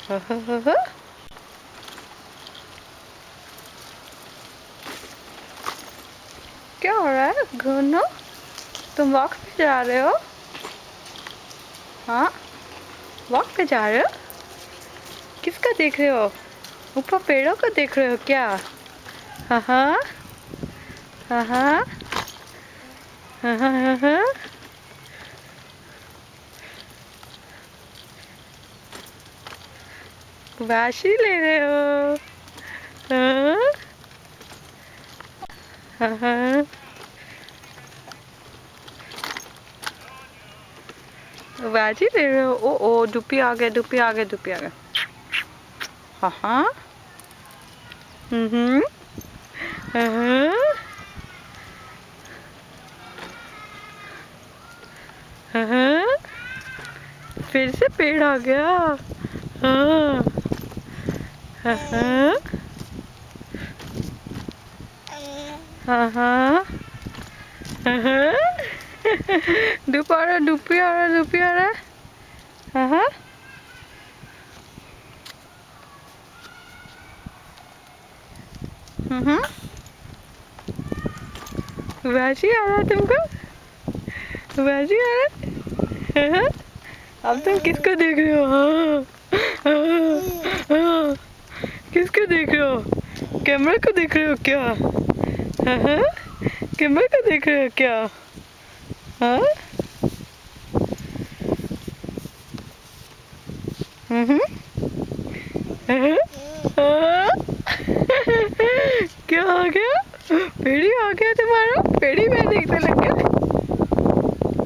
क्या हो रहा है घूनो? तुम वॉक पे जा रहे हो? हाँ, वॉक पे जा रहे हो? किसका देख रहे हो? ऊपर पेड़ों को देख रहे हो क्या? हाँ हाँ हाँ हाँ हाँ हाँ हाँ। वाशी ले रहे हो? हाँ हाँ हाँ। वाशी ले रहे हो? ओ डुप्पी आ गए, डुप्पी आ गए, डुप्पी आ गए। हाँ हाँ। हाँ हाँ। फिर से पेड़ आ गया। हाँ हाँ हाँ हाँ हाँ। धूप आ रहा, धूपी आ रहा, धूपी आ रहा। हाँ हाँ। वैसे आ रहा तुमको? वैसे आ रहा? हाँ? अब तुम किसको देख रहे हो? हाँ हाँ हाँ। किसको देख रहे हो? कैमरा को देख रहे हो क्या? हाँ हाँ। कैमरा को देख रहे हो क्या? हाँ। हाँ। क्या आ गया? पेड़ी आ गया तुम्हारा? पेड़ी में देखने लग गया?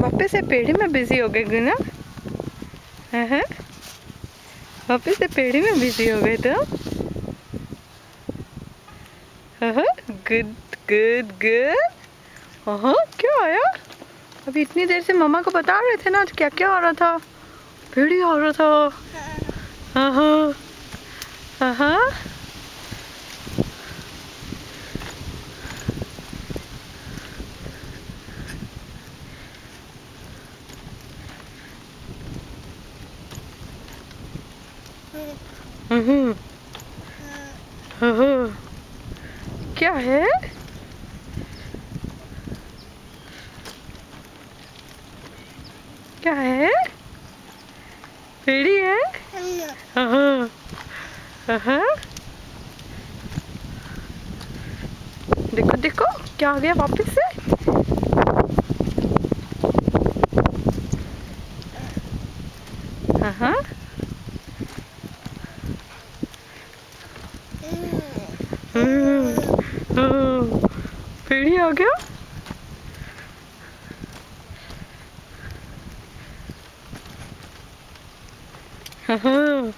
वापस से पेड़ी में बिजी हो गए गुना? हाँ। वापस से पेड़ी में बिजी हो गए तो? हाँ। Good good good. हाँ, क्या आया? अभी इतनी देर से मम्मा को बता रहे थे ना आज क्या क्या आ रहा था? पेड़ी आ रहा था। हाँ हाँ हाँ हाँ। हाँ। क्या है? क्या है? पेड़ी है? हाँ हाँ। देखो देखो क्या आ गया वापस से? हाँ। पेड़ी आ गया? हाँ।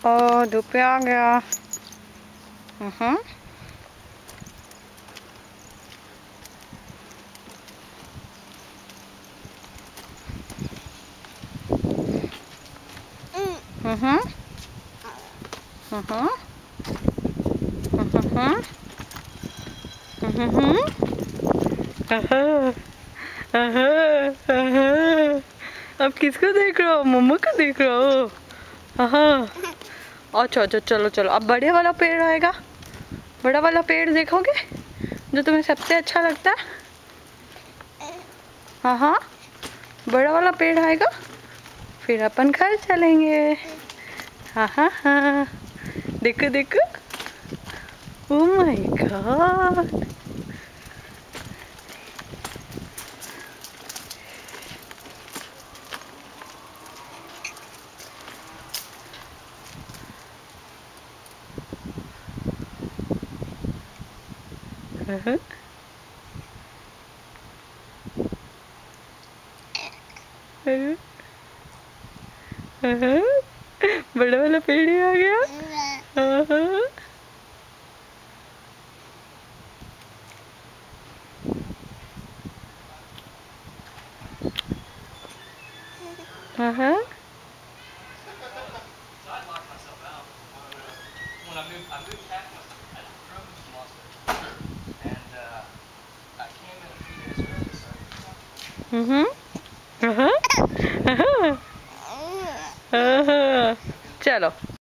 ओ धूप आ गया। हाँ। हाँ। अब किसको देख रहे हो? मम्मा को देख रहे हो? हाँ। अच्छा अच्छा, चलो चलो, अब बड़े वाला पेड़ आएगा। बड़ा वाला पेड़ देखोगे जो तुम्हें सबसे अच्छा लगता है? हाँ हाँ, बड़ा वाला पेड़ आएगा फिर अपन घर चलेंगे। हाँ हाँ हाँ। देखो देखो। Oh my God. बड़ा वाला पेड़ ही आ गया। Uh huh. So I locked myself out when I moved half my stuff. I drove to Monster, and I came in a few days early, so Mhm. Uh huh. Uh huh. Uh huh. चलो